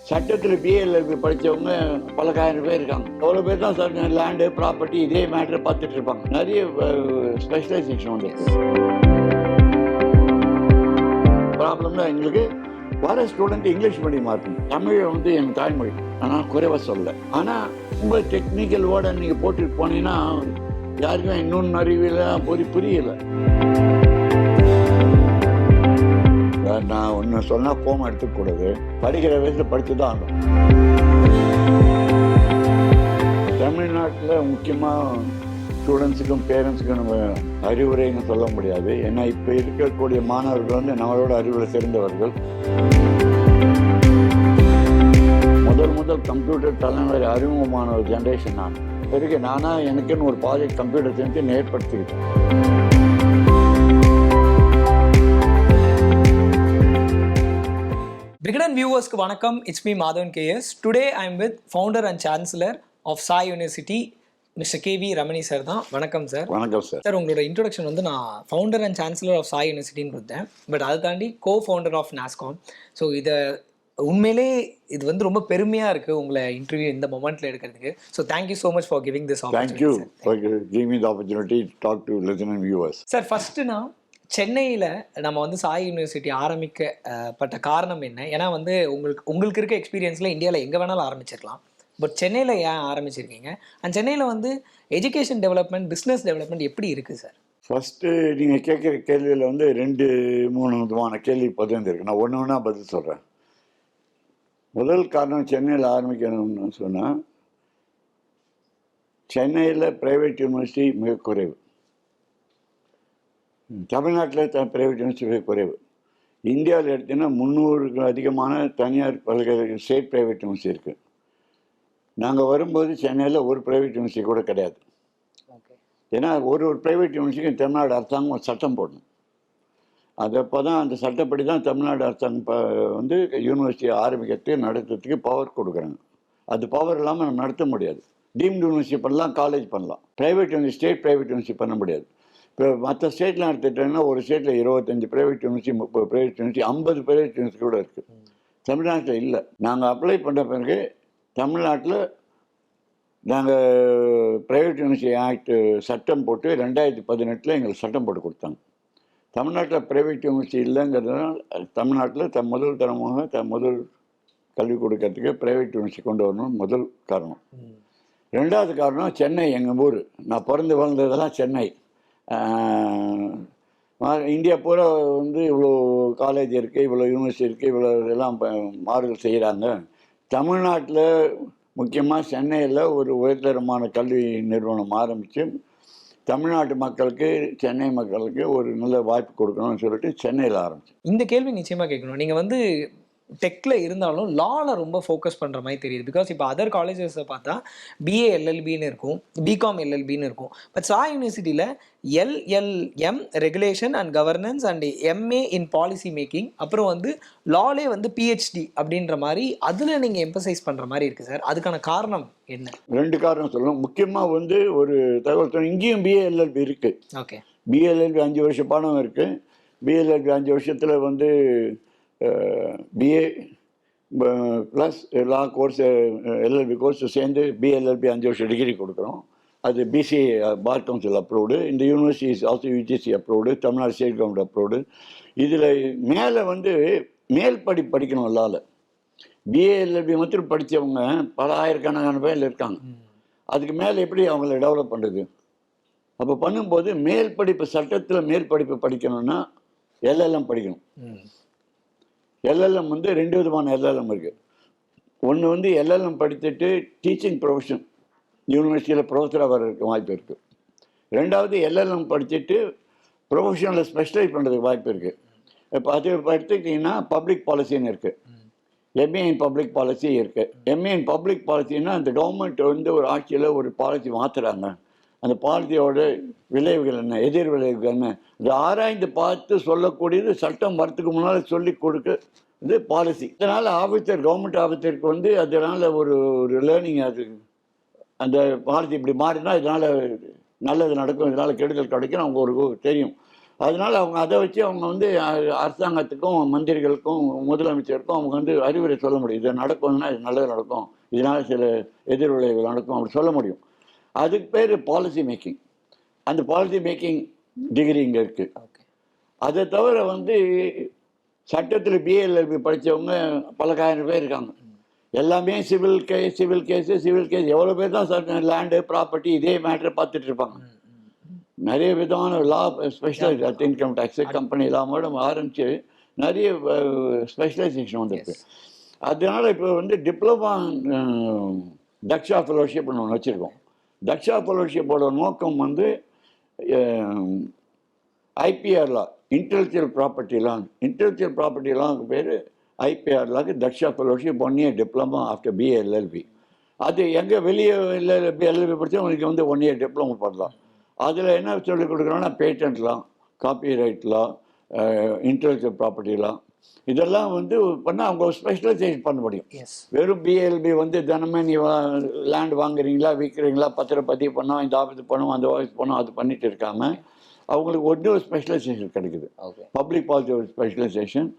சட்டத்தில் பிஏஎல்எல்பி படித்தவங்க பல ஆயிரம் பேர் இருக்காங்க. எவ்வளோ பேர் தான் சார் லேண்டு ப்ராப்பர்ட்டி இதே மேட்ரு பார்த்துட்டு இருப்பாங்க. நிறைய ஸ்பெஷலைசேஷன் வந்துருக்கு. ப்ராப்ளம்னா எங்களுக்கு வர ஸ்டூடெண்ட் இங்கிலீஷ் மீடியமாக இருக்கும். தமிழை வந்து என் தாய்மொழி, ஆனால் குறைவாக சொல்ல. ஆனால் ரொம்ப டெக்னிக்கல் வேர்டை நீங்கள் போட்டுட்டு போனீங்கன்னா யாருக்கும் இன்னொன்று அறிவியல புரியல. நான் ஒன்று சொன்னால் கோமம் எடுத்துக்கூடாது. படிக்கிற வயசில் படித்து தான் ஆகணும். தமிழ்நாட்டில் முக்கியமாக ஸ்டூடெண்ட்ஸுக்கும் பேரண்ட்ஸுக்கும் நம்ம அறிவுரைன்னு சொல்ல முடியாது. ஏன்னா இப்போ இருக்கக்கூடிய மாணவர்கள் வந்து நம்மளோட அறிவுரை தெரிந்தவர்கள். முதல் கம்ப்யூட்டர் தலைமுறை அறிமுகமான ஒரு ஜென்ரேஷன் நான். பிறகு நானாக எனக்குன்னு ஒரு ப்ராஜெக்ட் கம்ப்யூட்டர் தெரிஞ்சு ஏற்படுத்திக்கிட்டேன். Brigadan viewers ku vanakkam, it's me Madhavan KS. Today I am with founder and chancellor of Sai University, Mr. KV Ramani sir தான். வணக்கம் சார். வணக்கம் சார். சார் உங்களோட இன்ட்ரோடக்ஷன் வந்து நான் founder and chancellor of Sai யூனிவர்சிட்டின்னு கொடுத்தேன். But அதை தாண்டி cofounder of NASSCOM. So இதை உண்மையிலே இது வந்து ரொம்ப பெருமையாக இருக்குது உங்களை இன்டர்வியூ இந்த மொமெண்ட்டில் எடுக்கிறதுக்கு. So thank you so much for giving this opportunity. Thank you for giving me the opportunity to talk to listening viewers. Sir first நான் சென்னையில் நம்ம வந்து சாய் யூனிவர்சிட்டி ஆரம்பிக்கப்பட்ட காரணம் என்ன? ஏன்னா வந்து உங்களுக்கு இருக்க எக்ஸ்பீரியன்ஸில் இந்தியாவில் எங்கே வேணாலும் ஆரம்பிச்சிருக்கலாம். பட் சென்னையில் ஏன் ஆரம்பிச்சிருக்கீங்க? அண்ட் சென்னையில் வந்து எஜுகேஷன் டெவலப்மெண்ட், பிஸ்னஸ் டெவலப்மெண்ட் எப்படி இருக்குது சார்? ஃபஸ்ட்டு நீங்கள் கேட்குற கேள்வியில் வந்து 2-3 விதமான கேள்வி பதில் இருக்குது. நான் ஒன்று பதில் சொல்கிறேன். முதல் காரணம் சென்னையில் ஆரம்பிக்கணும்னு சொன்னால், சென்னையில் ப்ரைவேட் யூனிவர்சிட்டி மிக குறைவு. தமிழ்நாட்டில் ப்ரைவேட் யூனிவர்சிட்டி மிக குறைவு. இந்தியாவில் எடுத்தீங்கன்னா 300க்கு அதிகமான தனியார் பல்கலைக்கழக ஸ்டேட் ப்ரைவேட் யூனிவர்சிட்டி இருக்குது. நாங்கள் வரும்போது சென்னையில் ஒரு ப்ரைவேட் யூனிவர்சிட்டி கூட கிடையாது. ஏன்னா ஒரு ப்ரைவேட் யூனிவர்சிட்டிக்கு தமிழ்நாடு அரசாங்கம் சட்டம் போடணும். அது அப்போ தான் அந்த சட்டப்படி தான் தமிழ்நாடு அரசாங்கம் வந்து யூனிவர்சிட்டியை ஆரம்பிக்கிறதுக்கு நடத்துறதுக்கு பவர் கொடுக்குறாங்க. அது பவர் இல்லாமல் நம்ம நடத்த முடியாது. டீம்டு யூனிவர்சிட்டி பண்ணலாம், காலேஜ் பண்ணலாம். Private university, state private university பண்ண முடியாது. இப்போ மற்ற ஸ்டேட்லாம் எடுத்துகிட்டோன்னா ஒரு ஸ்டேட்டில் 25 private university, 30 private university, 50 private university கூட இருக்குது. தமிழ்நாட்டில் இல்லை. நாங்கள் அப்ளை பண்ணுற பிறகு தமிழ்நாட்டில் நாங்கள் ப்ரைவேட் யூனிவர்சிட்டி ஆக்ட் சட்டம் போட்டு 2018 எங்களுக்கு சட்டம் போட்டு கொடுத்தாங்க. தமிழ்நாட்டில் ப்ரைவேட் யூனிவர்சிட்டி இல்லைங்கிறதுனால தமிழ்நாட்டில் முதல் தரமாக முதல் கல்வி கொடுக்கறதுக்கு ப்ரைவேட் யூனிவர்சிட்டி கொண்டு வரணும் முதல் காரணம். ரெண்டாவது காரணம் சென்னை, எங்கள் ஊர். நான் பிறந்து வளர்ந்ததெல்லாம் சென்னை. இந்தியா பூரா வந்து இவ்வளோ காலேஜ் இருக்குது, இவ்வளோ யூனிவர்சிட்டி இருக்குது, இவ்வளோ எல்லாம் மாறுதல் செய்கிறாங்க. தமிழ்நாட்டில் முக்கியமாக சென்னையில் ஒரு உயர்தரமான கல்வி நிறுவனம் ஆரம்பித்து தமிழ்நாட்டு மக்களுக்கு, சென்னை மக்களுக்கு ஒரு நல்ல வாய்ப்பு கொடுக்கணும்னு சொல்லிட்டு சென்னையில் ஆரம்பிச்சு. இந்த கேள்வி நிச்சயமாக கேட்கணும். நீங்கள் வந்து டெக்கில் இருந்தாலும் லாவில் ரொம்ப ஃபோக்கஸ் பண்ணுற மாதிரி தெரியுது. பிகாஸ் இப்போ அதர் காலேஜஸை பார்த்தா பிஏ எல்எல்பின்னு இருக்கும், பிகாம் எல்எல்பின்னு இருக்கும். பட் சாய் யூனிவர்சிட்டியில் LLM regulation and governance and MA in policy making, அப்புறம் வந்து லாலே வந்து பிஹெச்டி அப்படின்ற மாதிரி அதில் நீங்கள் எம்பசைஸ் பண்ணுற மாதிரி இருக்குது சார். அதுக்கான காரணம் என்ன? 2 காரணம் சொல்லணும். முக்கியமாக வந்து ஒரு தகவல் சொல்லணும். இங்கேயும் பிஏஎல்எல்பி இருக்குது. ஓகே, பிஏஎல்எல்பி 5 வருஷ பாடம் இருக்குது. பிஏஎல்எல்பி 5 வருஷத்தில் வந்து பிஏ ப்ளஸ் லா கோர்ஸ், எல்எல்பி கோர்ஸ் சேர்ந்து பிஎல்எல்பி 5 வருஷம் டிகிரி கொடுக்குறோம். அது பிசிஏ பார் கவுன்சில் அப்ரூவ்டு. இந்த university is also UGC approved, Tamil Nadu state government approved. இதில் மேலே வந்து மேல் படிக்கணும். லாவில் பிஏஎல்எல்பி மட்டும் படித்தவங்க பல ஆயிரக்கணக்கான பேர் இருக்காங்க. அதுக்கு மேலே எப்படி அவங்கள டெவலப் பண்ணுறது? அப்போ பண்ணும்போது மேல் படிப்பு, சட்டத்தில் மேல் படிப்பு படிக்கணும்னா எல்எல்எம் படிக்கணும். எல்எல்எம் வந்து 2 விதமான எல்எல்எம் இருக்குது. ஒன்று வந்து எல்எல்எம் படித்துட்டு டீச்சிங் ப்ரொஃபஷன் யூனிவர்சிட்டியில் ப்ரொஃபஸராக வர்றதுக்கு வாய்ப்பு இருக்குது. ரெண்டாவது எல்எல்எம் படிச்சுட்டு ப்ரொஃபஷனில் ஸ்பெஷலைஸ் பண்ணுறதுக்கு வாய்ப்பு இருக்குது. இப்போ அது எடுத்துக்கிட்டிங்கன்னா பப்ளிக் பாலிசின்னு இருக்குது, எம்ஏ இன் பப்ளிக் பாலிசி இருக்குது. எம்ஏ இன் பப்ளிக் பாலிசின்னா அந்த கவர்மெண்ட் வந்து ஒரு ஆட்சியில் ஒரு பாலிசி மாற்றுறாங்க, அந்த பாலிசியோட விளைவுகள் என்ன, எதிர் விளைவுகள் என்ன, இது ஆராய்ந்து பார்த்து சொல்லக்கூடியது சட்டம் வரத்துக்கு முன்னால் சொல்லி கொடுக்க இது பாலிசி. இதனால் ஆஃபீஸர், கவர்மெண்ட் ஆஃபீஸருக்கு வந்து அதனால் ஒரு லேர்னிங், அது அந்த பாலிசி இப்படி மாறினா இதனால் நல்லது நடக்கும், இதனால் கெடுதல் கிடைக்கும் அவங்க ஒரு தெரியும். அதனால அவங்க அதை வச்சு அவங்க வந்து அரசாங்கத்துக்கும் மந்திரிகளுக்கும் முதலமைச்சருக்கும் அவங்க வந்து அறிவுரை சொல்ல முடியும். இது நடக்கும்னா இது நல்லது நடக்கும், இதனால சில எதிர்விளைவுகள் நடக்கும் அப்படி சொல்ல முடியும். அதுக்கு பேர் பாலிசி மேக்கிங். அந்த பாலிசி மேக்கிங் டிகிரி இங்கே இருக்குது. அதை தவிர வந்து சட்டத்தில் பிஏஎல்எல்பி படித்தவங்க பல ஆயிரம் பேர் இருக்காங்க. எல்லாமே சிவில் கேஸ் எவ்வளோ பேர் தான் லேண்டு ப்ராப்பர்ட்டி இதே மேட்ரை பார்த்துட்டு இருப்பாங்க. நிறைய விதமான லா ஸ்பெஷலைஸ் இன்கம் டேக்ஸு கம்பெனி லாமோட ஆரம்பித்து நிறைய ஸ்பெஷலைசேஷன் வந்துருக்கு. அதனால இப்போ வந்து டிப்ளமா தக்ஷா ஃபெலோஷிப்னு ஒன்று வச்சுருக்கோம். தக்ஷா ஃபெலோஷிப்போட நோக்கம் வந்து ஐபிஆர் லா, இன்டெலெக்சுவல் ப்ராப்பர்ட்டி லாக்கு பேர் ஐபிஆர் லாக்கு Daksha fellowship 1 year diploma after BALLB. அது எங்கே வெளியே எல்எல்பி படித்தா உங்களுக்கு வந்து 1 year டிப்ளமோ பண்ணலாம். அதில் என்ன சொல்லிக் கொடுக்குறோன்னா பேட்டன்ட் லா, காப்பிரைட் லா, இன்டெலெக்சுவல் ப்ராப்பர்ட்டி லா, இதெல்லாம் வந்து பண்ணால் அவங்க ஸ்பெஷலைசேஷன் பண்ண முடியும். வெறும் பிஎல்பி வந்து தினமே நீ லேண்ட் வாங்குறீங்களா விற்கிறீங்களா பத்திரப்பதிவு பண்ணோம், இந்த ஆஃபீஸ் பண்ணோம், அந்த ஆஃபீஸ் பண்ணோம், அது பண்ணிட்டு இருக்காமல் அவங்களுக்கு ஒரு ஸ்பெஷலைசேஷன் கிடைக்குது. பப்ளிக் பாலிசி ஒரு ஸ்பெஷலைசேஷன்,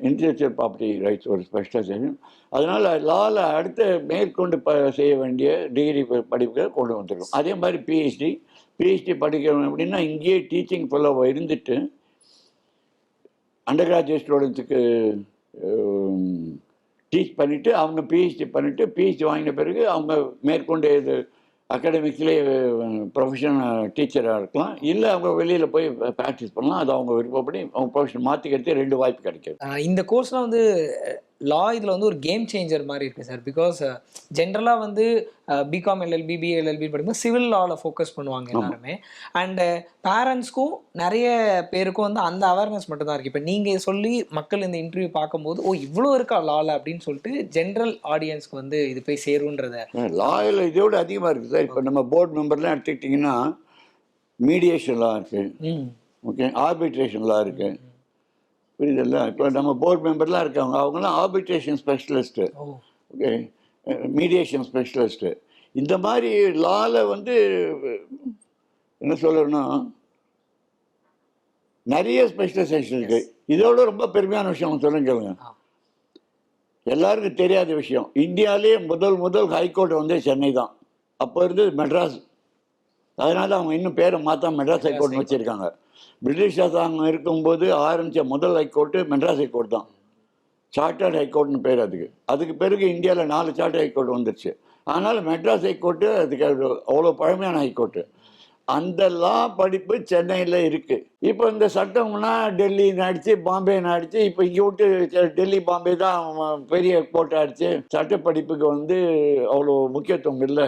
இன்டெலெக்சுவல் ப்ராப்பர்ட்டி ரைட்ஸ் ஒரு ஸ்பெஷலைசேஷன். அதனால் லாவில் அடுத்த மேற்கொண்டு செய்ய வேண்டிய டிகிரி படிப்புகளை கொண்டு வந்துருக்கோம். அதே மாதிரி பிஹெச்டி படிக்கணும் அப்படின்னா இங்கேயே டீச்சிங் ஃபெல்லோவாக இருந்துட்டு அண்டர் கிராஜுவேட் ஸ்டூடெண்ட்ஸுக்கு டீச் பண்ணிவிட்டு அவங்க பிஹெச்டி வாங்கின பிறகு அவங்க மேற்கொண்டு இது அகாடமிக்ஸ்லேயே ப்ரொஃபஷனல் டீச்சராக இருக்கலாம், இல்லை அவங்க வெளியில் போய் ப்ராக்டிஸ் பண்ணலாம். அது அவங்க விருப்பப்படி அவங்க ப்ரொஃபஷன் மாற்றிக்கிறதுக்கு 2 வாய்ப்பு கிடைக்கிது. இந்த கோர்ஸ்லாம் வந்து லா இதில் வந்து ஒரு கேம் சேஞ்சர் மாதிரி இருக்குது சார். பிகாஸ் ஜென்ரலாக வந்து பிகாம் எல்எல்பி பிஏஎல்எல்பி படிக்கும்போது சிவில் லாவில் ஃபோக்கஸ் பண்ணுவாங்க எல்லாருமே. அண்டு பேரண்ட்ஸ்க்கும் நிறைய பேருக்கும் வந்து அந்த அவேர்னஸ் மட்டும் தான் இருக்குது. இப்போ நீங்கள் சொல்லி மக்கள் இந்த இன்டர்வியூ பார்க்கும்போது இவ்வளோ இருக்கா லாவில் அப்படின்னு சொல்லிட்டு ஜென்ரல் ஆடியன்ஸ்க்கு வந்து இது போய் சேருன்றத லாயில் இதோட அதிகமாக இருக்குது சார். இப்போ நம்ம போர்டு மெம்பர்லாம் எடுத்துக்கிட்டிங்கன்னா மீடியேஷன் லா இருக்குது, ஓகே, ஆர்பிட்ரேஷன் லா இருக்குது, புரியுதில்ல. இப்போ நம்ம போர்டு மெம்பர்லாம் இருக்காங்க, அவங்களாம் arbitration specialist, okay, mediation specialist. இந்த மாதிரி லாவில் வந்து என்ன சொல்லணும்னா நிறைய ஸ்பெஷலைசேஷன் இருக்குது. இதோட ரொம்ப பெருமையான விஷயம் சொல்லுங்க, எல்லாருக்கும் தெரியாத விஷயம், இந்தியாவிலே முதல் ஹைகோர்ட் வந்து சென்னை தான். அப்போ இருந்தது மெட்ராஸ். அதனால அவங்க இன்னும் பேரை மாற்றாம மெட்ராஸ் ஹைகோர்ட்னு வச்சுருக்காங்க. பிரிட்டிஷ் அரசாங்கம் இருக்கும்போது ஆரம்பித்த முதல் ஹைகோர்ட்டு மெட்ராஸ் ஹைகோர்ட் தான். சார்ட்டர்ட் ஹைகோர்ட்னு பேர் அதுக்கு பிறகு இந்தியாவில் 4 சார்ட்டர்ட் ஹைகோர்ட் வந்துருச்சு. ஆனால் மெட்ராஸ் ஹைகோர்ட்டு அதுக்கு அவ்வளோ பழமையான ஹைகோர்ட்டு. அந்த லா படிப்பு சென்னையில் இருக்குது. இப்போ இந்த சட்டம்னா டெல்லி ஆயிடுச்சு, பாம்பே ஆயிடுச்சு. இப்போ இங்கே விட்டு டெல்லி பாம்பே தான் பெரிய கோர்ட் ஆயிடுச்சு. சட்டப்படிப்புக்கு வந்து அவ்வளோ முக்கியத்துவம் இல்லை.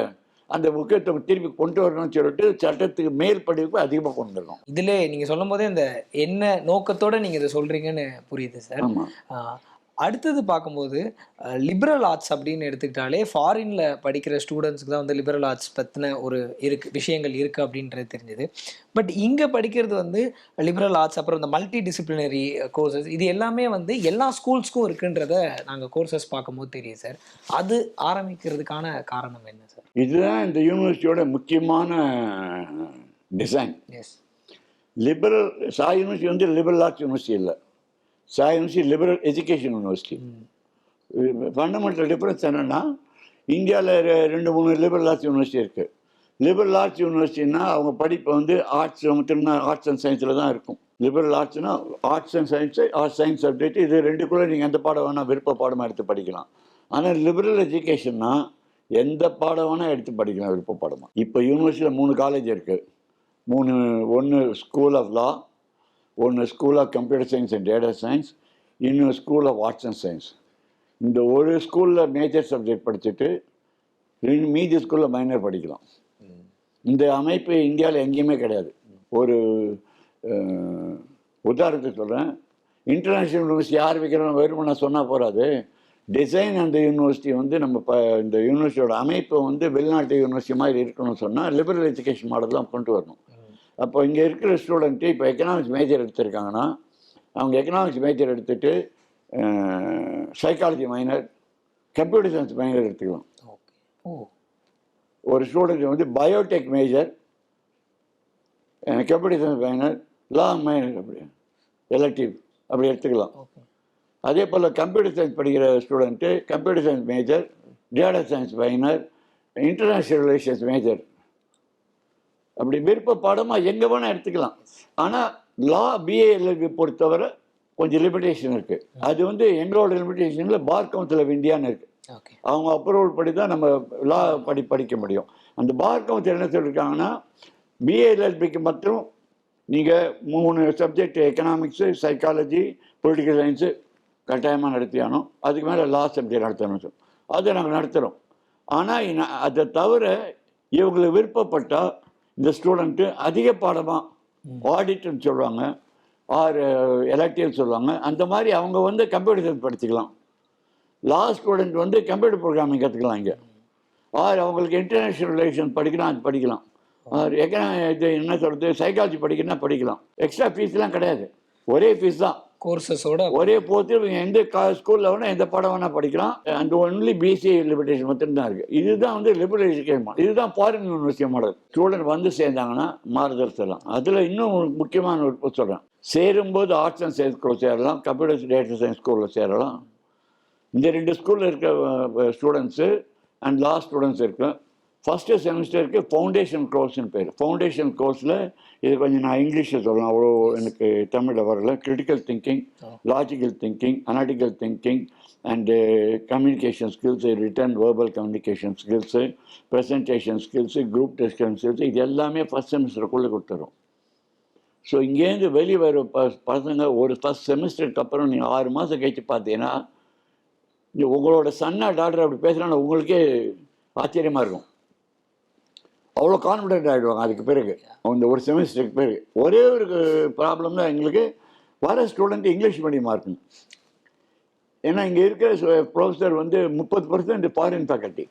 அந்த முக்கியத்துவம் திருப்பி கொண்டு வரணும்னு சொல்லிட்டு சட்டத்துக்கு மேல் படிப்பு அதிகமாக கொண்டு வரணும். இதில் நீங்கள் சொல்லும் போதே இந்த என்ன நோக்கத்தோடு நீங்கள் இதை சொல்கிறீங்கன்னு புரியுது சார். அடுத்தது பார்க்கும்போது லிபரல் ஆர்ட்ஸ் அப்படின்னு எடுத்துக்கிட்டாலே ஃபாரினில் படிக்கிற ஸ்டூடெண்ட்ஸ்க்கு தான் வந்து லிபரல் ஆர்ட்ஸ் பற்றின ஒரு விஷயங்கள் இருக்குது அப்படின்றது தெரிஞ்சுது. பட் இங்கே படிக்கிறது வந்து லிபரல் ஆர்ட்ஸ், அப்புறம் இந்த மல்டி டிசிப்ளினரி கோர்சஸ், இது எல்லாமே வந்து எல்லா ஸ்கூல்ஸ்க்கும் இருக்குன்றத நாங்கள் கோர்சஸ் பார்க்கும்போது தெரியும் சார். அது ஆரம்பிக்கிறதுக்கான காரணம் என்ன சார்? இதுதான் இந்த யூனிவர்சிட்டியோட முக்கியமான டிசைன். லிபரல் சாய் யூனிவர்சிட்டி வந்து லிபரல் ஆர்ட்ஸ் யூனிவர்சிட்டி இல்லை, Sai university liberal education university. Fundamental difference என்னென்னா இந்தியாவில் 2-3 லிபரல் ஆர்ட்ஸ் யூனிவர்சிட்டி இருக்குது. லிபரல் ஆர்ட்ஸ் யூனிவர்சிட்டின்னா அவங்க படிப்பு வந்து ஆர்ட்ஸ் மட்டும்தான், ஆர்ட்ஸ் அண்ட் சயின்ஸில் தான் இருக்கும். லிபரல் ஆர்ட்ஸ்னா arts and science, science subject, இது 2 நீங்கள் எந்த பாடம் வேணால் விருப்ப பாடமாக எடுத்து படிக்கலாம். ஆனால் லிபரல் எஜுகேஷன்னா எந்த பாடம் வேணால் எடுத்து படிக்கலாம் விருப்ப பாடமாக. இப்போ யூனிவர்சிட்டியில் 3 காலேஜ் இருக்குது. 3, ஒன்று ஸ்கூல் ஆஃப் லா, ஒன்று school of computer science and data science, இன்னொரு school of arts and science. இந்த ஒரு ஸ்கூலில் மேஜர் சப்ஜெக்ட் படிச்சுட்டு மீதி ஸ்கூலில் மைனர் படிக்கலாம். இந்த அமைப்பு இந்தியாவில் எங்கேயுமே கிடையாது. ஒரு உதாரணத்துக்கு சொல்கிறேன், இன்டர்நேஷ்னல் யூனிவர்சிட்டி ஆரம்பிக்கிறோம் வெறும் நான் சொன்னால் போகாது. டிசைன் அந்த யூனிவர்சிட்டி வந்து நம்ம இந்த யூனிவர்சிட்டியோட அமைப்பை வந்து வெளிநாட்டு யூனிவர்சிட்டி மாதிரி இருக்கணும்னு சொன்னால் லிபரல் எஜுகேஷன் மாடல் தான் கொண்டு வரணும். அப்போ இங்கே இருக்கிற ஸ்டூடெண்ட்டு இப்போ எக்கனாமிக்ஸ் மேஜர் எடுத்திருக்காங்கன்னா அவங்க எக்கனாமிக்ஸ் மேஜர் எடுத்துகிட்டு psychology minor, computer science minor எடுத்துக்கலாம். ஒரு ஸ்டூடெண்ட் வந்து biotech major, computer science minor, law அப்படி எலக்டிவ் அப்படி எடுத்துக்கலாம். ஓகே. அதே போல் கம்ப்யூட்டர் சயின்ஸ் படிக்கிற student computer science major, data science minor, international relations major, அப்படி விருப்ப பாடமாக எங்கே வேணால் எடுத்துக்கலாம். ஆனால் லா பிஏஎல்எல்பி பொறுத்தவரை கொஞ்சம் லிமிடேஷன் இருக்குது. அது வந்து எங்களோட லிமிடேஷனில் பார் கவுன்சில் ஆஃப் இந்தியான்னு இருக்குது. அவங்க அப்ரூவல் படி தான் நம்ம லா படிக்க முடியும். அந்த பார் கவுன்சில் என்ன சொல்லியிருக்காங்கன்னா, பிஏஎல்எல்பிக்கு மட்டும் நீங்கள் 3 subject economics, psychology, political science கட்டாயமாக நடத்தியானோம். அதுக்கு மேலே லா சப்ஜெக்ட் நடத்தணும். அதை நாங்கள் நடத்துகிறோம். ஆனால் அதை தவிர இவங்களுக்கு விருப்பப்பட்டால் இந்த ஸ்டூடெண்ட்டு அதிக பாடமாக ஆடிட்னு சொல்லுவாங்க, ஆர் எலக்டிவ் சொல்லுவாங்க, அந்த மாதிரி அவங்க வந்து கம்ப்யூட்டர் சயின்ஸ் படிச்சுக்கலாம். லா ஸ்டூடெண்ட் வந்து கம்ப்யூட்டர் ப்ரோக்ராமிங் கற்றுக்கலாம் இங்கே. ஆர் அவங்களுக்கு இன்டர்நேஷ்னல் ரிலேஷன் படிக்கலாம், அது படிக்கலாம். ஆர் இது என்ன சொல்கிறது, சைக்காலஜி படிக்கணும்னா படிக்கலாம். எக்ஸ்ட்ரா ஃபீஸ்லாம் கிடையாது, ஒரே ஃபீஸ் தான். கோர்சஸோட ஒரே போத்து எந்த ஸ்கூலில் வேணால் எந்த பாடம் வேணால் படிக்கலாம். அந்த ஒன்லி பிசிஏ லிமிடேஷன் மட்டும்தான் இருக்குது. இதுதான் வந்து லிபரல் எஜுகேஷன் மாடல். இதுதான் ஃபாரின் யூனிவர்சிட்டி மாடல். ஸ்டூடெண்ட் வந்து சேர்ந்தாங்கன்னா மாறுதல் சொல்லலாம். அதில் இன்னும் முக்கியமான ஒரு சொல்கிறேன், சேரும்போது ஆர்ட்ஸ் அண்ட் சயின்ஸ் ஸ்கூலில் சேரலாம், கம்ப்யூட்டர் டேட்டா சயின்ஸ் ஸ்கூலில் சேரலாம். இந்த 2 ஸ்கூலில் இருக்க ஸ்டூடெண்ட்ஸு அண்ட் லா ஸ்டூடெண்ட்ஸ் இருக்கு. ஃபஸ்ட்டு செமிஸ்டருக்கு ஃபவுண்டேஷன் கோர்ஸ்னு பேர். ஃபவுண்டேஷன் கோர்ஸில் இது கொஞ்சம் நான் இங்கிலீஷில் சொல்லலாம், அவ்வளோ எனக்கு தமிழில் வரல. Critical thinking, logical thinking, analytical thinking and communication skills, written verbal communication skills, presentation skills, group discussion skills, இது எல்லாமே ஃபஸ்ட் செமிஸ்டருக்குள்ளே கொடுத்துரும். ஸோ இங்கேருந்து வெளியே வர பசங்க ஒரு ஃபஸ்ட் செமிஸ்டருக்கு அப்புறம் நீங்கள் 6 மாதம் கழிச்சு பார்த்தீங்கன்னா, உங்களோட சன்னா டாக்டர் அப்படி பேசுகிறான்னு உங்களுக்கே ஆச்சரியமாக இருக்கும். அவ்வளோ கான்ஃபிடென்ட் ஆகிடுவாங்க அதுக்கு பிறகு, அந்த ஒரு செமிஸ்டருக்கு பிறகு. ஒரே ஒரு ப்ராப்ளம் தான் எங்களுக்கு, வர ஸ்டூடெண்ட் இங்கிலீஷ் மீடியமாக இருக்கணும். ஏன்னா இங்கே இருக்கிற ப்ரொஃபஸர் வந்து 30% ஃபாரின் ஃபேக்கல்ட்டி.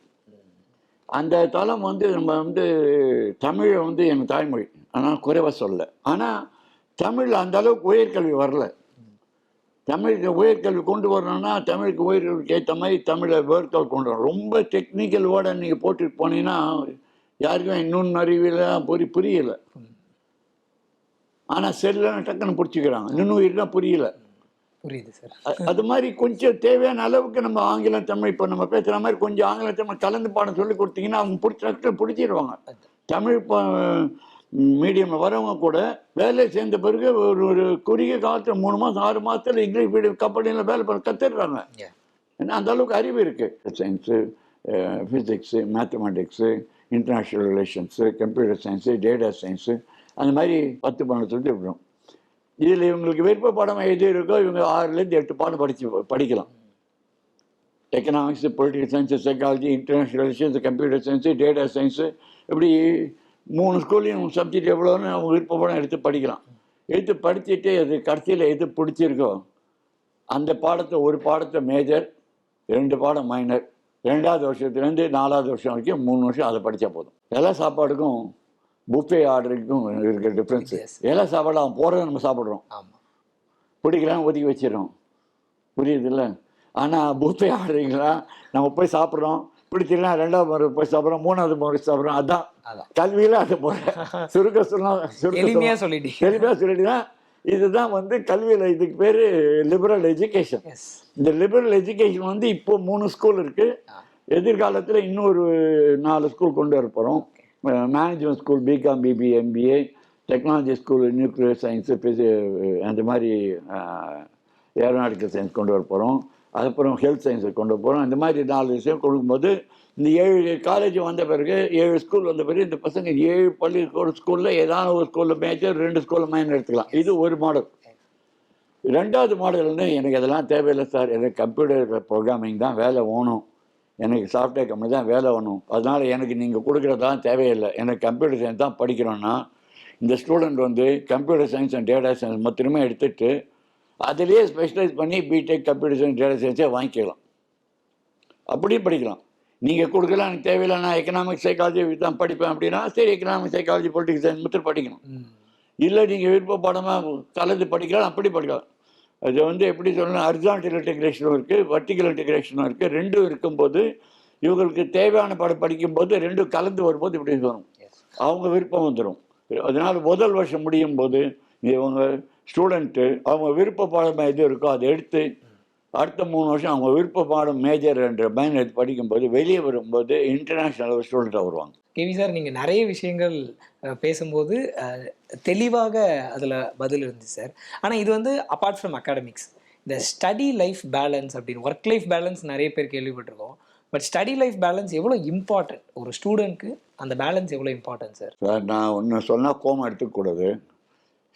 அந்த தளம் வந்து நம்ம வந்து தமிழை வந்து என் தாய்மொழி, ஆனால் குறைவாக சொல்லலை. ஆனால் தமிழில் அந்த அளவுக்கு உயர்கல்வி வரல. தமிழுக்கு உயர்கல்வி கொண்டு வரணும்னா தமிழுக்கு உயர்கல்விக்கு ஏற்ற மாதிரி தமிழை வேர்க்கல் கொண்டு வரணும். ரொம்ப டெக்னிக்கல் வேர்டை நீங்கள் போட்டுட்டு போனீங்கன்னா யாருக்கும் இன்னொன்று அறிவியலாம் புரியலை. ஆனால் செல்லாம் டக்குன்னு பிடிச்சிக்கிறாங்க, இன்னும் புரியல. புரியுது சார். அது மாதிரி கொஞ்சம் தேவையான அளவுக்கு நம்ம ஆங்கிலம் தமிழ் இப்போ நம்ம பேசுகிற மாதிரி கொஞ்சம் ஆங்கிலம் தமிழ் கலந்து பாடம் சொல்லி கொடுத்தீங்கன்னா அவங்க பிடிச்சிடுவாங்க. தமிழ் மீடியமில் வரவங்க கூட வேலை சேர்ந்த பிறகு ஒரு குறுகிய காலத்தில் 3 மாதம் 6 மாதத்தில் இங்கிலீஷ் மீடியம் கம்பெனியில் வேலை கற்றுடுறாங்க. ஏன்னா அந்த அளவுக்கு அறிவு இருக்குது. Science, physics, mathematics, international relations, computer science, data science, அந்த மாதிரி 10-12 சொல்லிட்டு விடுறோம். இதில் இவங்களுக்கு விருப்ப பாடம் எது இருக்கோ இவங்க 6லேருந்து 8 பாடம் படிக்கலாம். Economics, political science, psychology, international relations, computer science, data science, இப்படி 3 ஸ்கூல்லையும் சப்ஜெக்ட் எவ்வளோன்னு அவங்க விருப்ப பாடம் எடுத்து படிக்கலாம். எடுத்து படிச்சுட்டு அது கடைசியில் எது பிடிச்சிருக்கோ அந்த பாடத்தை, ஒரு பாடத்தை மேஜர், 2 பாடம் மைனர், 2வது வருஷத்துலேருந்து 4வது வருஷம் வரைக்கும் 3 வருஷம் அதை படித்தா போதும். எல்லா சாப்பாடுக்கும் புஃபே ஆர்டருக்கும் இருக்கிற டிஃப்ரென்ஸு. எல்லா சாப்பாடும் அவன் போகிறத நம்ம சாப்பிட்றோம், பிடிக்கலாம் ஒதுக்கி வச்சிடறோம், புரியுது இல்லை? ஆனால் புஃபே ஆர்டரிங்கெலாம் நம்ம போய் சாப்பிட்றோம், பிடிச்சிடலாம் 2வது முறை போய் சாப்பிட்றோம், 3வது முறை சாப்பிட்றோம். அதுதான் கல்வியில் அது போகிறேன். எளிமையாக சொல்லிட்டுனா இதுதான் வந்து கல்வியில். இதுக்கு பேர் லிபரல் எஜுகேஷன். இந்த லிபரல் எஜுகேஷன் வந்து இப்போ 3 ஸ்கூல் இருக்குது. எதிர்காலத்தில் இன்னொரு 4 ஸ்கூல் கொண்டு வர போகிறோம். Management school, BCom, BBA, MBA, technology school, nuclear science, அந்த மாதிரி ஏரோநாட்டிக்கல் சயின்ஸ் கொண்டு வர போகிறோம். அதுக்கப்புறம் ஹெல்த் சயின்ஸை கொண்டு வர போகிறோம். இந்த மாதிரி 4 விஷயம் கொடுக்கும்போது இந்த 7 காலேஜ் வந்த பிறகு, 7 ஸ்கூல் வந்த பிறகு இந்த பசங்க 7 பள்ளி ஒரு ஸ்கூலில் ஏதாவது ஒரு ஸ்கூலில் மேஜர், 2 ஸ்கூலில் மைனர் எடுத்துக்கலாம். இது ஒரு மாடல். 2வது மாடல் வந்து எனக்கு அதெல்லாம் தேவையில்லை சார், எனக்கு கம்ப்யூட்டர் ப்ரோக்ராமிங் தான் வேலை வேணும், எனக்கு சாஃப்ட்வேர் கம்பெனி தான் வேலை வேணும், அதனால் எனக்கு நீங்கள் கொடுக்குறதான் தேவையில்லை, எனக்கு கம்ப்யூட்டர் சயின்ஸ் தான் படிக்கிறோன்னா இந்த ஸ்டூடெண்ட் வந்து computer science and data science மொத்தமே எடுத்துகிட்டு அதிலேயே ஸ்பெஷலைஸ் பண்ணி பிடெக் கம்ப்யூட்டர் சயின்ஸ் டேட்டா சயின்ஸே வாங்கிக்கலாம். அப்படியும் படிக்கலாம். நீங்கள் கொடுக்கலாம் எனக்கு தேவையில்லை, நான் எக்கனாமிக்ஸ் சைக்காலஜி தான் படிப்பேன் அப்படின்னா சரி, எக்கனாமிக்ஸ் சைக்காலஜி பொலிட்டிக்கல் சயின்ஸ் மட்டும் படிக்கணும். இல்லை நீங்கள் விருப்ப பாடமாக கலந்து படிக்கலாம், அப்படி படிக்கலாம். அது வந்து எப்படி சொல்லணும், ஹரிசான்டல் இன்டெகிரேஷனும் இருக்குது, வெர்டிகல் இன்டெகிரேஷனும் இருக்குது. 2 இருக்கும்போது இவங்களுக்கு தேவையான பாடம் படிக்கும்போது 2 கலந்து வரும்போது இப்படி வரும், அவங்க விருப்பம் வந்துடும். அதனால் முதல் வருஷம் முடியும் போது இவங்க ஸ்டூடெண்ட்டு அவங்க விருப்ப பாடம் எது இருக்கோ அதை எடுத்து அடுத்த 3 வருஷம் அவங்க விருப்ப பாடம் மேஜர் என்ற மைன் எடுத்து படிக்கும்போது வெளியே வரும்போது இன்டர்நேஷ்னல் ஸ்டூடெண்ட்டாக வருவாங்க. கேவி சார், நீங்கள் நிறைய விஷயங்கள் பேசும்போது தெளிவாக அதில் பதில் இருந்துச்சு சார். ஆனால் இது வந்து அப்பார்ட் ஃப்ரம் அகாடமிக்ஸ், இந்த ஸ்டடி லைஃப் பேலன்ஸ் அப்படின்னு, ஒர்க் லைஃப் பேலன்ஸ் நிறைய பேர் கேள்விப்பட்டிருக்கோம். பட் ஸ்டடி லைஃப் பேலன்ஸ் எவ்வளோ இம்பார்ட்டன்ட், ஒரு ஸ்டூடெண்ட்க்கு அந்த பேலன்ஸ் எவ்வளோ இம்பார்ட்டன்ட் சார்? சார் நான் ஒன்று சொன்னால் கோவம் எடுத்துக்கூடாது.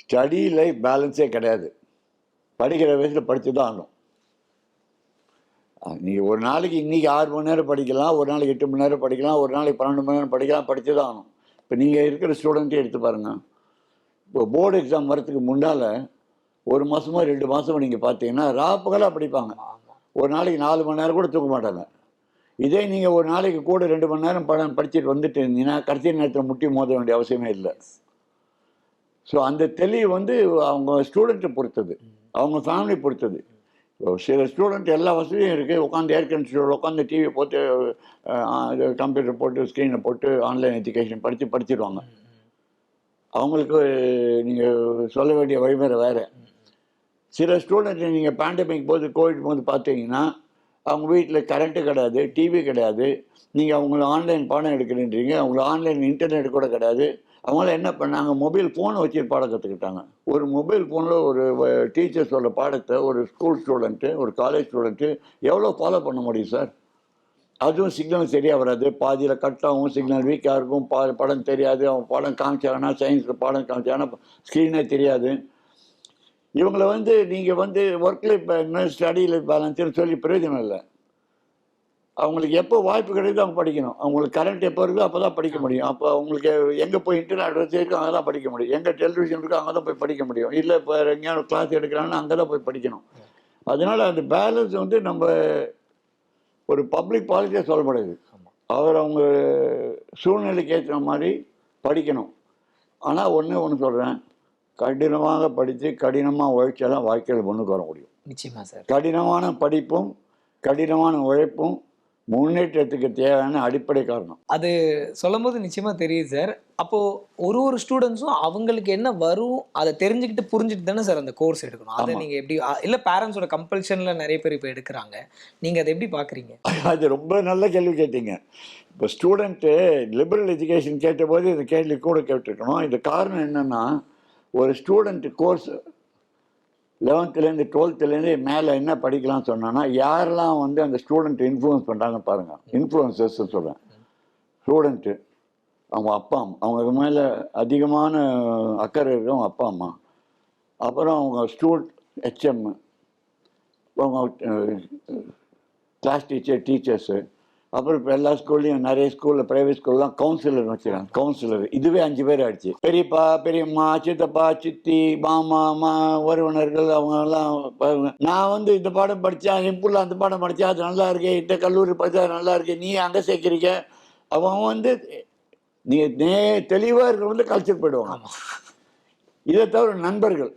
ஸ்டடி லைஃப் பேலன்ஸே கிடையாது. படிக்கிற வயசில் படித்து தான் ஆகணும். நீங்கள் ஒரு நாளைக்கு இன்றைக்கி 6 மணி நேரம் படிக்கலாம், ஒரு நாளைக்கு 8 மணி நேரம் படிக்கலாம், ஒரு நாளைக்கு 12 மணி நேரம் படிக்கலாம், படித்து தான் ஆகணும். இப்போ நீங்கள் இருக்கிற ஸ்டூடெண்ட்டே எடுத்து பாருங்கள். இப்போ போர்டு எக்ஸாம் வரத்துக்கு முன்னால் 1 மாதமோ 2 மாதமோ நீங்கள் பார்த்தீங்கன்னா ராப்பகலாக படிப்பாங்க. ஒரு நாளைக்கு 4 மணி நேரம் கூட தூக்க மாட்டாங்க. இதே நீங்கள் ஒரு நாளைக்கு கூட 2 மணி நேரம் படிச்சுட்டு வந்துட்டு இருந்தீங்கன்னா கடைசி நேரத்தில் முட்டி மோத வேண்டிய அவசியமே இல்லை. ஸோ அந்த தெளிவு வந்து அவங்க ஸ்டூடெண்ட்டை பொறுத்தது, அவங்க ஃபேமிலி பொறுத்தது. சில ஸ்டூடெண்ட் எல்லா வசதியும் இருக்குது, உட்காந்து ஏர் கண்டிஷனர் உட்காந்து டிவி போட்டு கம்ப்யூட்டர் போட்டு ஸ்க்ரீனை போட்டு ஆன்லைன் எஜுகேஷன் படிச்சிடுவாங்க. அவங்களுக்கு நீங்கள் சொல்ல வேண்டிய வழிமுறை வேறு. சில ஸ்டூடெண்ட் நீங்கள் பேண்டமிக் போது கோவிட் போது பார்த்தீங்கன்னா அவங்க வீட்டில் கரண்ட்டு கிடையாது, டிவி கிடையாது, நீங்கள் அவங்கள ஆன்லைன் பாடம் எடுக்கிறீன்றீங்க, அவங்களுக்கு ஆன்லைன் இன்டர்நெட் கூட கிடையாது. அவங்கள என்ன பண்ணாங்க, மொபைல் ஃபோனை வச்சு பாடம் கற்றுக்கிட்டாங்க. ஒரு மொபைல் ஃபோனில் ஒரு டீச்சர்ஸோட பாடத்தை ஒரு ஸ்கூல் ஸ்டூடெண்ட்டு, ஒரு காலேஜ் ஸ்டூடெண்ட்டு எவ்வளோ ஃபாலோ பண்ண முடியும் சார்? அதுவும் சிக்னல் சரியாக வராது, பாதியில் கட் ஆகும், சிக்னல் வீக்காக இருக்கும், படம் தெரியாது. அவன் பாடம் காமிச்சாங்கன்னா சயின்ஸில் பாடம் காமிச்சாங்கன்னா ஸ்க்ரீனே தெரியாது. இவங்களை வந்து நீங்கள் வந்து work life balance, study life பேலன்ஸ்னு சொல்லி பிரயோஜனம் இல்லை. அவங்களுக்கு எப்போ வாய்ப்பு கிடைக்குதோ அவங்க படிக்கணும். அவங்களுக்கு கரண்ட் எப்போ இருக்கோ அப்போ தான் படிக்க முடியும். அப்போ அவங்களுக்கு எங்கே போய் இன்டர்நெட் வச்சு இருக்கோ அங்கே தான் படிக்க முடியும், எங்கே டெலிவிஷன் இருக்கோ அங்கே தான் போய் படிக்க முடியும். இல்லை இப்போ எங்கேயாவது கிளாஸ் எடுக்கிறாங்கன்னா அங்கே தான் போய் படிக்கணும். அதனால் அந்த பேலன்ஸ் வந்து நம்ம ஒரு பப்ளிக் பாலிசியாக சொல்லப்படுது. அவங்க சூழ்நிலைக்கு ஏற்ற மாதிரி படிக்கணும். ஆனால் ஒன்று சொல்கிறேன், கடினமாக படித்து கடினமாக உழைச்சா தான் வாழ்க்கையில் முன்னுக்கு வர முடியும். நிச்சயமாக சார். கடினமான படிப்பும் கடினமான உழைப்பும் முன்னேற்றத்துக்கு தேவையான அடிப்படை காரணம். அது சொல்லும் போது நிச்சயமாக தெரியுது சார். அப்போது ஒரு ஸ்டூடெண்ட்ஸும் அவங்களுக்கு என்ன வரும் அதை தெரிஞ்சுக்கிட்டு புரிஞ்சுட்டு தானே சார் அந்த கோர்ஸ் எடுக்கணும். அதை நீங்கள் எப்படி, இல்லை பேரண்ட்ஸோட கம்பல்ஷனில் நிறைய பேர் இப்போ எடுக்கிறாங்க, நீங்கள் அதை எப்படி பார்க்குறீங்க? அது ரொம்ப நல்ல கேள்வி கேட்டீங்க. இப்போ ஸ்டூடெண்ட்டு லிபரல் எஜுகேஷன் கேட்டபோது இந்த கேள்வி கூட கேட்டுருக்கணும். இந்த காரணம் என்னென்னா, ஒரு ஸ்டூடெண்ட்டு கோர்ஸ் 11லேருந்து 12லேருந்து மேலே என்ன படிக்கலாம்னு சொன்னோன்னா, யாரெல்லாம் வந்து அந்த ஸ்டூடெண்ட் இன்ஃப்ளூயன்ஸ் பண்ணுறாங்கன்னு பாருங்கள். இன்ஃப்ளூயன்சர்ஸ் சொல்கிறேன். ஸ்டூடெண்ட்டு, அவங்க அப்பா அம்மா, அவங்க மேலே அதிகமான அக்கறை இருக்கும் அப்பா அம்மா. அப்புறம் அவங்க ஹெச்எம், அவங்க கிளாஸ் டீச்சர்ஸு. அப்புறம் இப்போ எல்லா ஸ்கூல்லையும் நிறைய ஸ்கூலில் ப்ரைவேட் ஸ்கூல்லாம் கவுன்சிலர் வச்சுருக்காங்க. கவுன்சிலர் இதுவே 5 பேர் ஆயிடுச்சு. பெரியப்பா, பெரியம்மா, சித்தப்பா, சித்தி, மாமா, உறவினர்கள் அவங்கெல்லாம். நான் வந்து இந்த பாடம் படித்தேன், எம்புள்ள அந்த பாடம் படித்தேன், அது நல்லா இருக்கு, இந்த கல்லூரி படித்தா அது நல்லா இருக்கு, நீ அங்கே சேர்க்குறீங்க. அவங்க வந்து நீ தெளிவாக இருக்கிற வந்து கல்ச்சர் போயிடுவாங்க. இதை தவிர நண்பர்கள்,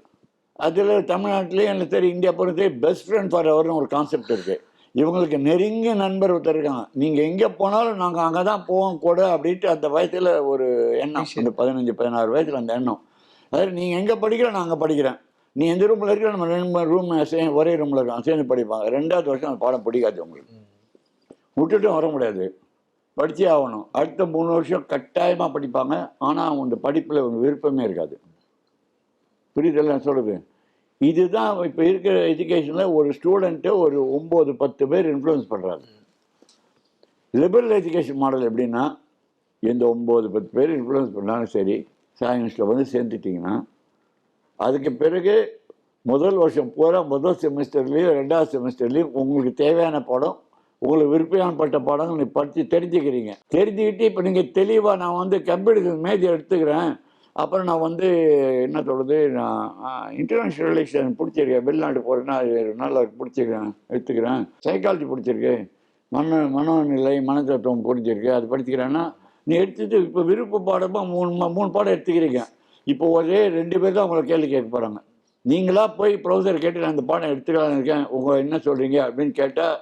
அதில் தமிழ்நாட்டிலேயே எனக்கு தெரியும், இந்தியா பொறுத்தே பெஸ்ட் ஃப்ரெண்ட் ஃபார் எவர்னு ஒரு கான்செப்ட் இருக்குது. இவங்களுக்கு நெருங்கிய நண்பர் ஒருத்தர் இருக்காங்க. நீங்கள் எங்கே போனாலும் நாங்கள் அங்கே தான் போவோம் கூட அப்படின்ட்டு அந்த வயசில் ஒரு எண்ணம், அந்த 15-16 வயசில் அந்த எண்ணம். அதாவது நீங்கள் எங்கே படிக்கிற நான் அங்கே படிக்கிறேன், நீ எந்த ரூமில் இருக்கிற நம்ம 2 ரூம் ஒரே ரூமில் இருக்கோம், சேர்ந்து படிப்பாங்க. 2வது வருஷம் அந்த பாடம் பிடிக்காது, உங்களுக்கு விட்டுட்டும் வர முடியாது, படித்தே ஆகணும். அடுத்த 3 வருஷம் கட்டாயமாக படிப்பாங்க. ஆனால் அவங்க இந்த படிப்பில் அவங்க விருப்பமே இருக்காது. புரியுதல்ல நான் சொல்கிறது? இதுதான் இப்போ இருக்கிற எஜுகேஷனில் ஒரு ஸ்டூடெண்ட்டை ஒரு 9-10 பேர் இன்ஃப்ளூயன்ஸ் பண்ணுறாங்க. லிபரல் எஜுகேஷன் மாடல் எப்படின்னா, எந்த 9-10 பேர் இன்ஃப்ளூயன்ஸ் பண்ணாலும் சரி, சயின்ஸில் வந்து சேர்ந்துட்டிங்கன்னா அதுக்கு பிறகு முதல் வருஷம் பூரா முதல் செமஸ்டர்லேயும் 2வது செமஸ்டர்லேயும் உங்களுக்கு தேவையான பாடம், உங்களுக்கு விருப்பப்பட்ட பாடங்கள் நீ படித்து தெரிஞ்சுக்கிறீங்க. தெரிஞ்சுக்கிட்டு இப்போ நீங்கள் தெளிவாக நான் வந்து கம்ப்யூட்டர் மேஜர் எடுத்துக்கிறேன், அப்புறம் நான் வந்து என்ன சொல்கிறது, நான் இன்டர்நேஷ்னல் ரிலேஷன் பிடிச்சிருக்கேன், வெளிநாடு போகிறேன்னா அது நல்லா பிடிச்சிருக்கேன், எடுத்துக்கிறேன். சைக்காலஜி பிடிச்சிருக்கு, மனோநிலை மனத்தத்துவம் பிடிச்சிருக்கு, அது படிச்சுக்கிறேன்னா நீ எடுத்துட்டு இப்போ விருப்ப பாடமாக 3 பாடம் எடுத்துக்கிறீங்க. இப்போ ஒரே 2 பேர் தான் உங்களை கேள்வி கேட்க போகிறாங்க. நீங்களா போய் ப்ரொஃபஸர் கேட்டு நான் இந்த பாடம் எடுத்துக்கலான்னு இருக்கேன், உங்கள் என்ன சொல்கிறீங்க அப்படின்னு கேட்டால்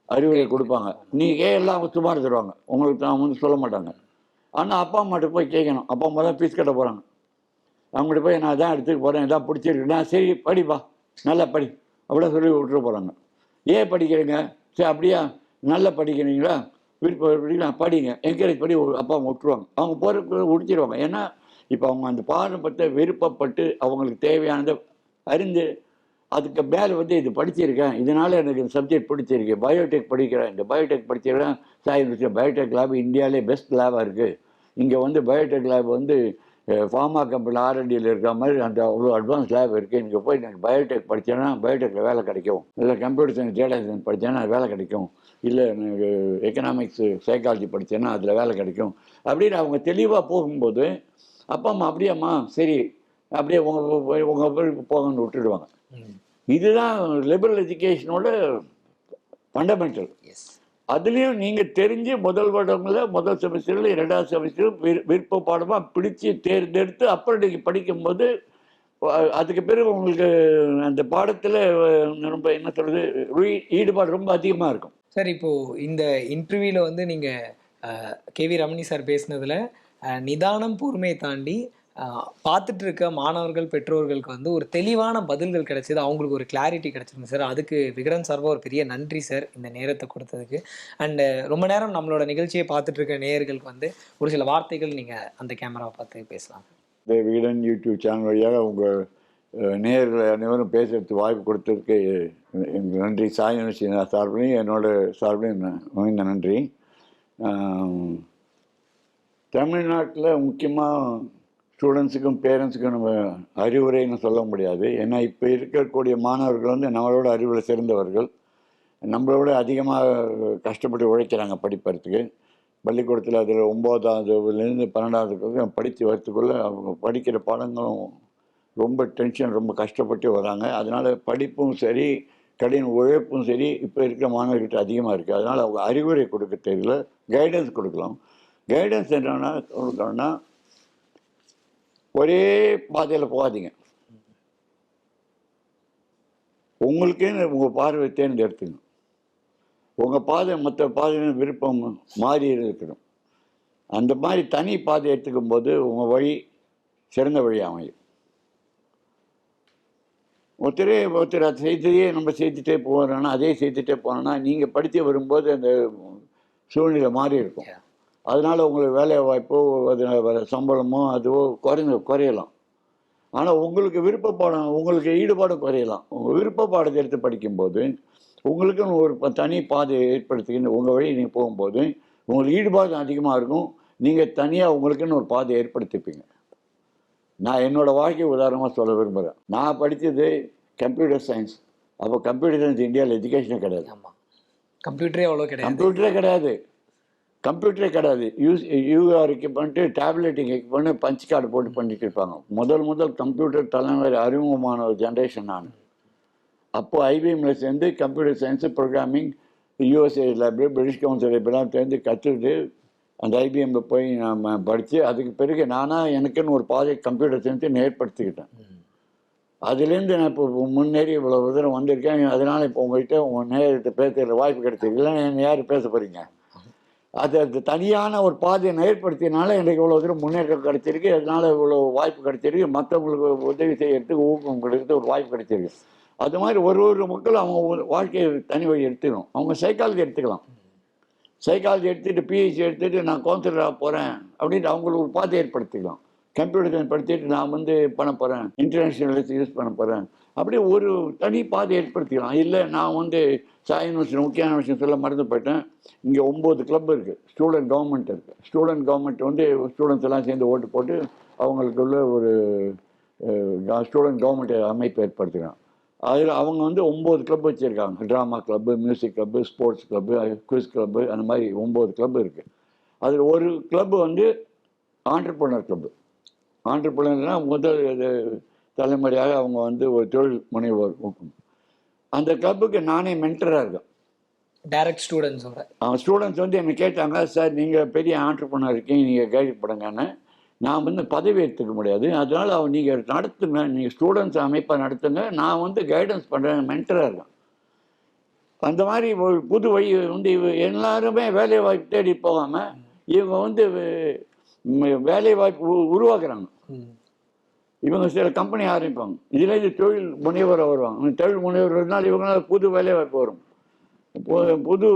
அறிவுரை கொடுப்பாங்க. நீங்கள் எல்லாம் அவங்க சுமார் தருவாங்க, உங்களுக்கு தான் வந்து சொல்ல மாட்டாங்க. ஆனால் அப்பா அம்மாட்ட போய் கேட்கணும். அப்பா அம்மா தான் ஃபீஸ் கட்ட போகிறாங்க. அவங்கள்ட்ட போய் நான் தான் எடுத்துக்க போகிறேன், இதான் பிடிச்சிருக்குன்னா சரி படிப்பா நல்லா படி அப்படியே சொல்லி விட்டுட்டு போகிறாங்க. ஏன் படிக்கிறீங்க? சரி அப்படியா நல்லா படிக்கிறீங்களா, விருப்பம் படிக்கலாம் படிங்க, என்கரேஜ் பண்ணி அப்பா அம்மா விட்டுருவாங்க. அவங்க போகிற முடிச்சிருவாங்க. ஏன்னா இப்போ அவங்க அந்த பாடம் பற்றி விருப்பப்பட்டு அவங்களுக்கு தேவையானதை அறிந்து அதுக்கு மேலே வந்து இது படிச்சிருக்கேன், இதனால் எனக்கு இந்த சப்ஜெக்ட் பிடிச்சிருக்கு, பயோடெக் படிக்கிறேன், இந்த பயோடெக் படிச்சிருக்கேன், சாய் பயோடெக் லேப் இந்தியாவிலே பெஸ்ட் லேபாக இருக்குது, இங்கே வந்து பயோடெக் லேப் வந்து ஃபார்மா கம்பெனி ஆர்என்டியில் இருக்கிற மாதிரி அந்த அவ்வளோ அட்வான்ஸ் லேப் இருக்குது, இங்கே போய் எனக்கு பயோடெக் படித்தேன்னா பயோடெக்கில் வேலை கிடைக்கும், இல்லை கம்ப்யூட்டர் சயின்ஸ் டேட்டா சயின்ஸ் படித்தேன்னா வேலை கிடைக்கும், இல்லை எனக்கு எக்கனாமிக்ஸு சைக்காலஜி படித்தேன்னா அதில் வேலை கிடைக்கும் அப்படின்னு அவங்க தெளிவாக போகும்போது அப்பா அம்மா அப்படியாம்மா சரி அப்படியே உங்கள் போகணும்னு விட்டுடுவாங்க. இதுதான் லிபரல் எஜுகேஷனோட ஃபண்டமெண்டல். அதுலேயும் நீங்கள் தெரிஞ்சு முதல் வருடங்களில் முதல் செமஸ்டரில் 2வது செமஸ்டர் விருப்ப பாடமாக பிடிச்சி தேர்ந்தெடுத்து அப்புறம் நீங்கள் படிக்கும்போது அதுக்கு பிறகு உங்களுக்கு அந்த பாடத்தில் ரொம்ப என்ன சொல்கிறது ஈடுபாடு ரொம்ப அதிகமாக இருக்கும். சார் இப்போது இந்த இன்டர்வியூவில் வந்து நீங்கள் கேவி ரமணி சார் பேசினதில் நிதானம் பொறுமையை தாண்டி பார்த்துட்டு இருக்க மாணவர்கள் பெற்றோர்களுக்கு வந்து ஒரு தெளிவான பதில்கள் கிடைச்சது, அவங்களுக்கு ஒரு கிளாரிட்டி கிடைச்சிருக்கு சார். அதுக்கு விகடன் சார்பாக ஒரு பெரிய நன்றி சார் இந்த நேரத்தை கொடுத்ததுக்கு. அண்டு ரொம்ப நேரம் நம்மளோட நிகழ்ச்சியை பார்த்துட்டு இருக்க நேயர்களுக்கு வந்து ஒரு சில வார்த்தைகள் நீங்கள் அந்த கேமராவை பார்த்து பேசலாம். இந்த விகடன் யூடியூப் சேனல் வழியாக உங்கள் நேயர்களை அனைவரும் பேசுறதுக்கு வாய்ப்பு கொடுத்ததுக்கு எனக்கு நன்றி. சாய் யூனிவர்சிட்டி சார்பிலையும் என்னோட சார்பிலையும் இந்த நன்றி. தமிழ்நாட்டில் முக்கியமாக ஸ்டூடெண்ட்ஸுக்கும் பேரண்ட்ஸுக்கும் நம்ம அறிவுரைன்னு சொல்ல முடியாது. ஏன்னா இப்போ இருக்கக்கூடிய மாணவர்கள் வந்து நம்மளோட அறிவில் சிறந்தவர்கள், நம்மளோட அதிகமாக கஷ்டப்பட்டு உழைக்கிறாங்க படிப்பறதுக்கு. பள்ளிக்கூடத்தில் அதில் 9ஆவதுலேருந்து 12ஆவதுக்கு படித்து வரத்துக்குள்ளே அவங்க படிக்கிற பாடங்களும் ரொம்ப டென்ஷன், ரொம்ப கஷ்டப்பட்டு வராங்க. அதனால் படிப்பும் சரி கடின உழைப்பும் சரி இப்போ இருக்கிற மாணவர்கிட்ட அதிகமாக இருக்குது. அதனால் அவங்க அறிவுரை கொடுக்க தெரியல, கைடன்ஸ் கொடுக்கலாம். கைடன்ஸ் என்னன்னா கொடுக்கணும்னா ஒரே பாதையில் போகாதீங்க, உங்களுக்கேன்னு உங்கள் பார்வை தேர்ந்தெடுத்துங்க. உங்கள் பாதை மற்ற பாதையின் விருப்பம் மாறி இருக்கணும். அந்த மாதிரி தனி பாதை எடுத்துக்கும் போது உங்கள் வழி சிறந்த வழி அமையும். ஒருத்தர் அதை செய்ததையே நம்ம செய்துட்டே போகிறோன்னா அதே செய்துட்டே போனோன்னா நீங்கள் படித்து வரும்போது அந்த சூழ்நிலை மாறி இருக்கும். அதனால் உங்களுக்கு வேலை வாய்ப்போ அதில் வர சம்பளமோ அதுவோ குறையலாம். ஆனால் உங்களுக்கு விருப்ப பாடம் உங்களுக்கு ஈடுபாடு குறையலாம். உங்கள் விருப்ப பாடத்தை எடுத்து படிக்கும்போது உங்களுக்குன்னு ஒரு தனி பாதையை ஏற்படுத்திக்கின்னு உங்கள் வழி நீங்கள் போகும்போது உங்களுக்கு ஈடுபாடு அதிகமாக இருக்கும். நீங்கள் தனியாக உங்களுக்குன்னு ஒரு பாதையை ஏற்படுத்திப்பீங்க. நான் என்னோடய வாழ்க்கை உதாரணமாக சொல்ல விரும்புகிறேன். நான் படித்தது கம்ப்யூட்டர் சயின்ஸ். அப்போ கம்ப்யூட்டர் சயின்ஸ் இந்தியாவில் எஜுகேஷனே கிடையாது. கம்ப்யூட்டரே கிடையாது. UR equipment, tabulating equipment, punch card போட்டு பண்ணிட்டு இருப்பாங்க. முதல் கம்ப்யூட்டர் தலைமுறை அறிமுகமான ஒரு ஜென்ரேஷன் நான். அப்போது ஐபிஎம்ல சேர்ந்து computer science programming USA library British council இப்படிலாம் சேர்ந்து கற்றுக்கிட்டு அந்த ஐபிஎம்மில் போய் நம்ம படித்து அதுக்கு பிறகு நானாக எனக்குன்னு ஒரு பாதை கம்ப்யூட்டர் சயின்ஸை ஏற்படுத்திக்கிட்டேன். அதுலேருந்து நான் இப்போ முன்னேறி இவ்வளோ தூரம் வந்திருக்கேன். அதனால் இப்போ உங்கள்கிட்ட உங்கள் நேரத்தை பேசுகிற வாய்ப்பு கிடைச்சிருக்கு. இல்லைன்னா என்ன யார் பேச போகிறீங்க? அது தனியான ஒரு பாதையை ஏற்படுத்தினால எனக்கு இவ்வளோ தூரம் முன்னேற்றம் கிடைச்சிருக்கு. அதனால் இவ்வளோ வாய்ப்பு கிடைச்சிருக்கு. மற்றவங்களுக்கு உதவி செய்யறதுக்கு ஊக்கம் கிடைக்கிறது ஒரு வாய்ப்பு கிடைச்சிருக்கு. அது மாதிரி ஒரு மக்கள் அவங்க வாழ்க்கையை தனி வழி எடுத்துக்கணும். அவங்க சைக்காலஜி எடுத்துக்கலாம். சைக்காலஜி எடுத்துகிட்டு பிஹெச்டி எடுத்துகிட்டு நான் கவுன்சிலராக போகிறேன் அப்படின்ட்டு அவங்களுக்கு ஒரு பாதை ஏற்படுத்திக்கலாம். கம்ப்யூட்டர் சயின்ஸ் படிச்சுட்டு நான் வந்து பண்ண போகிறேன், இன்டர்நேஷ்னல் யூஸ் பண்ண போகிறேன், அப்படியே ஒரு தனி பாதை ஏற்படுத்திக்கலாம். இல்லை நான் வந்து சாய் யூனிவர்சிட்டி முக்கியமான விஷயம் சொல்ல மறந்து போயிட்டேன். இங்கே 9 கிளப் இருக்குது, ஸ்டூடெண்ட் கவர்மெண்ட் இருக்குது. ஸ்டூடெண்ட் கவர்மெண்ட் வந்து ஸ்டூடெண்ட்ஸ் எல்லாம் சேர்ந்து ஓட்டு போட்டு அவங்களுக்குள்ள ஒரு ஸ்டூடெண்ட் கவர்மெண்ட் அமைப்பு ஏற்படுத்திக்கலாம். அதில் அவங்க வந்து 9 கிளப் வச்சுருக்காங்க. Drama club, music club, sports club, quiz club, அந்த மாதிரி 9 கிளப் இருக்குது. அதில் ஒரு கிளப்பு வந்து ஆண்டர்பிரினர் கிளப்பு. ஆண்டர்பிரினர்னால் முதல் தலைமுறையாக அவங்க வந்து ஒரு தொழில் முனைவோர். அந்த கிளப்புக்கு நானே மென்டராக இருக்கேன். டைரக்ட் ஸ்டூடெண்ட்ஸோட ஸ்டூடெண்ட்ஸ் வந்து என்னை கேட்டாங்க, சார் நீங்கள் பெரிய ஆண்டர்பிரினர் இருக்கீங்க, நீங்கள் கைடு பண்ணுங்கன்னு. நான் வந்து பதவி எடுத்துக்க முடியாது, அதனால் நீங்கள் நடத்துங்க, நீங்கள் ஸ்டூடெண்ட்ஸ் அமைப்பை நடத்துங்க, நான் வந்து கைடன்ஸ் பண்ணுறேன், மென்டராக இருக்கேன். அந்த மாதிரி ஒரு புது வழி வந்து எல்லாருமே வேலை வாய்ப்பு தேடி போகாமல் இவங்க வந்து வேலை வாய்ப்பு உருவாக்குறாங்க. இவங்க சில கம்பெனி ஆரம்பிப்பாங்க. இதில் இது தொழில் முனைவராக வருவாங்க. தொழில் முனைவர்னால் இவங்களால புது வேலை வாய்ப்பு வரும், புது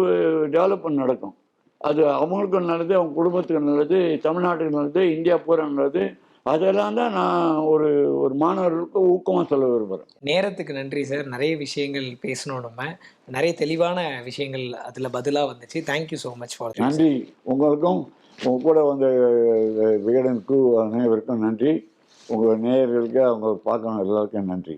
டெவலப்மெண்ட் நடக்கும். அது அவங்களுக்கும் நல்லது, அவங்க குடும்பத்துக்கு நல்லது, தமிழ்நாட்டுக்கு நல்லது, இந்தியா பூரா நல்லது. அதெல்லாம் தான் நான் ஒரு ஒரு மாணவர்களுக்கு ஊக்கமாக சொல்ல விரும்புகிறேன். நேரத்துக்கு நன்றி சார். நிறைய விஷயங்கள் பேசணும் நம்ம. நிறைய தெளிவான விஷயங்கள் அதில் பதிலாக வந்துச்சு. தேங்க்யூ ஸோ மச் ஃபார் நன்றி. உங்களுக்கும் உங்க கூட வந்த விகடன் குழு அனைவருக்கும் நன்றி. உங்கள் நேயர்களுக்கு அவங்க பார்க்கணும் எல்லாருக்கும் நன்றி.